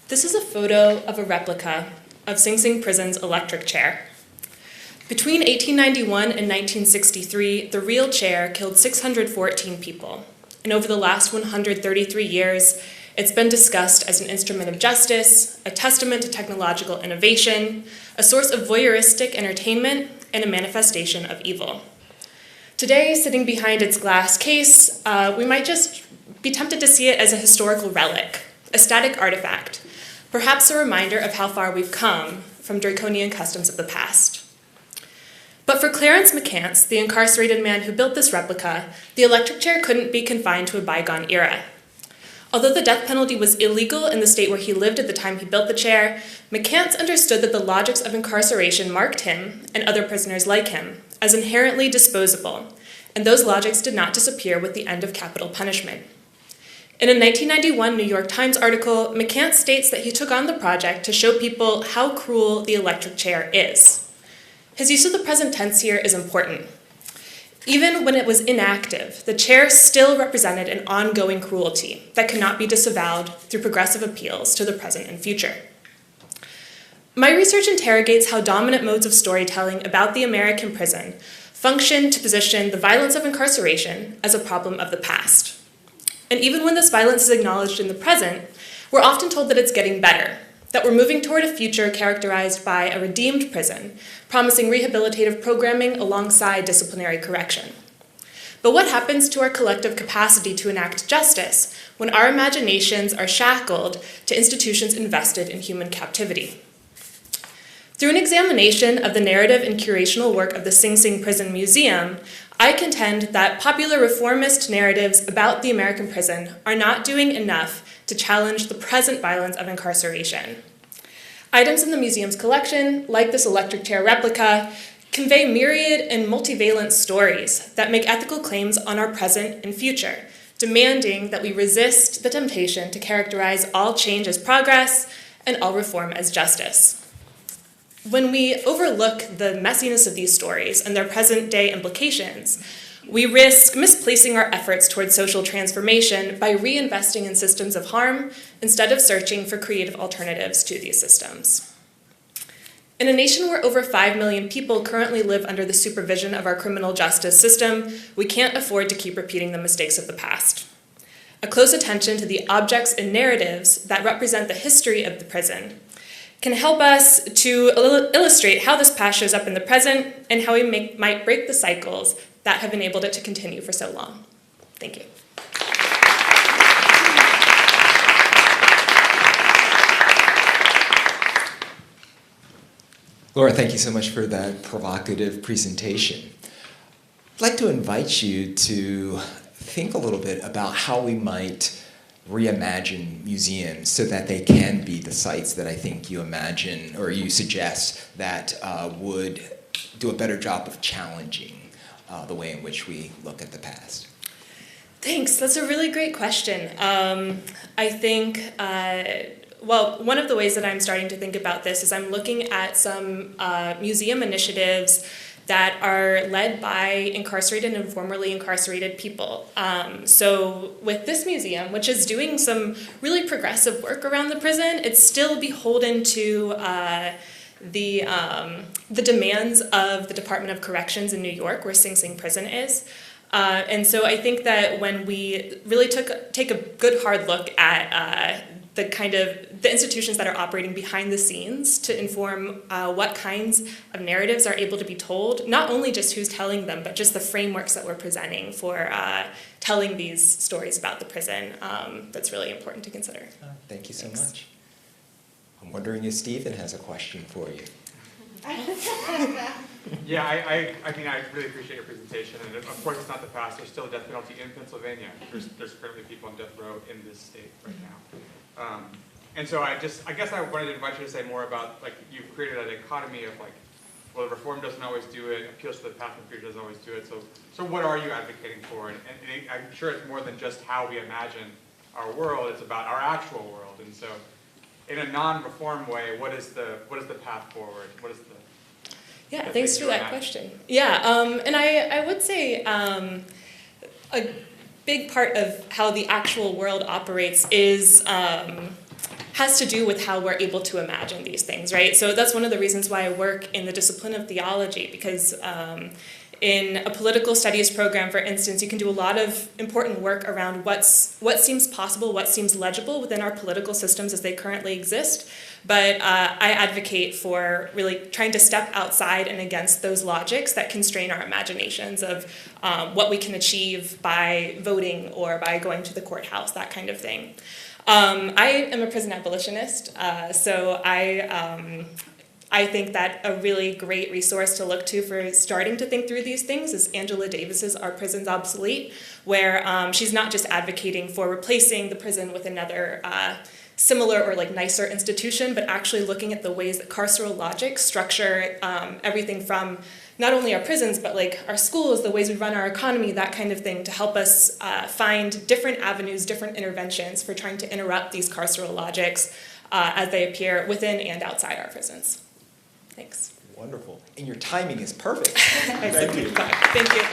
This is a photo of a replica of Sing Sing Prison's electric chair. Between 1891 and 1963, the real chair killed 614 people. And over the last 133 years, it's been discussed as an instrument of justice, a testament to technological innovation, a source of voyeuristic entertainment, and a manifestation of evil. Today, sitting behind its glass case, we might just be tempted to see it as a historical relic, a static artifact, perhaps a reminder of how far we've come from draconian customs of the past. But for Clarence McCants, the incarcerated man who built this replica, the electric chair couldn't be confined to a bygone era. Although the death penalty was illegal in the state where he lived at the time he built the chair, McCants understood that the logics of incarceration marked him, and other prisoners like him, as inherently disposable, and those logics did not disappear with the end of capital punishment. In a 1991 New York Times article, McCants states that he took on the project to show people how cruel the electric chair is. His use of the present tense here is important. Even when it was inactive, the chair still represented an ongoing cruelty that cannot be disavowed through progressive appeals to the present and future. My research interrogates how dominant modes of storytelling about the American prison function to position the violence of incarceration as a problem of the past. And even when this violence is acknowledged in the present, we're often told that it's getting better, that we're moving toward a future characterized by a redeemed prison, promising rehabilitative programming alongside disciplinary correction. But what happens to our collective capacity to enact justice when our imaginations are shackled to institutions invested in human captivity? Through an examination of the narrative and curational work of the Sing Sing Prison Museum, I contend that popular reformist narratives about the American prison are not doing enough to challenge the present violence of incarceration. Items in the museum's collection, like this electric chair replica, convey myriad and multivalent stories that make ethical claims on our present and future, demanding that we resist the temptation to characterize all change as progress and all reform as justice. When we overlook the messiness of these stories and their present-day implications, we risk misplacing our efforts towards social transformation by reinvesting in systems of harm instead of searching for creative alternatives to these systems. In a nation where over 5 million people currently live under the supervision of our criminal justice system, we can't afford to keep repeating the mistakes of the past. A close attention to the objects and narratives that represent the history of the prison can help us to illustrate how this past shows up in the present and how we might break the cycles that have enabled it to continue for so long. Thank you. Laura, thank you so much for that provocative presentation. I'd like to invite you to think a little bit about how we might reimagine museums so that they can be the sites that I think you imagine or you suggest that would do a better job of challenging the way in which we look at the past. Thanks. That's a really great question. I think, one of the ways that I'm starting to think about this is I'm looking at some museum initiatives that are led by incarcerated and formerly incarcerated people. So with this museum, which is doing some really progressive work around the prison, it's still beholden to the demands of the Department of Corrections in New York, where Sing Sing Prison is. And so I think that when we really take a good hard look at the institutions that are operating behind the scenes to inform what kinds of narratives are able to be told, not only just who's telling them, but just the frameworks that we're presenting for telling these stories about the prison, that's really important to consider. Thank you so much. I'm wondering if Stephen has a question for you. Yeah, I mean, I really appreciate your presentation, and of course it's not the past. There's still a death penalty in Pennsylvania. There's currently people on death row in this state right now. And so I guess I wanted to invite you to say more about, like, you've created a dichotomy of, like, well, reform doesn't always do it, appeals to the past and future doesn't always do it. So what are you advocating for? And I'm sure it's more than just how we imagine our world. It's about our actual world. And so, in a non-reform way, what is the path forward? What is the thanks for that question. Yeah, and I would say a big part of how the actual world operates is has to do with how we're able to imagine these things, right? So that's one of the reasons why I work in the discipline of theology, because in a political studies program, for instance, you can do a lot of important work around what seems possible, what seems legible within our political systems as they currently exist. But I advocate for really trying to step outside and against those logics that constrain our imaginations of what we can achieve by voting or by going to the courthouse, that kind of thing. I am a prison abolitionist, so I think that a really great resource to look to for starting to think through these things is Angela Davis's Are Prisons Obsolete?, where she's not just advocating for replacing the prison with another similar or like nicer institution, but actually looking at the ways that carceral logic structure everything from not only our prisons, but like our schools, the ways we run our economy, that kind of thing, to help us find different avenues, different interventions for trying to interrupt these carceral logics as they appear within and outside our prisons. Thanks. Wonderful. And your timing is perfect. Thank you.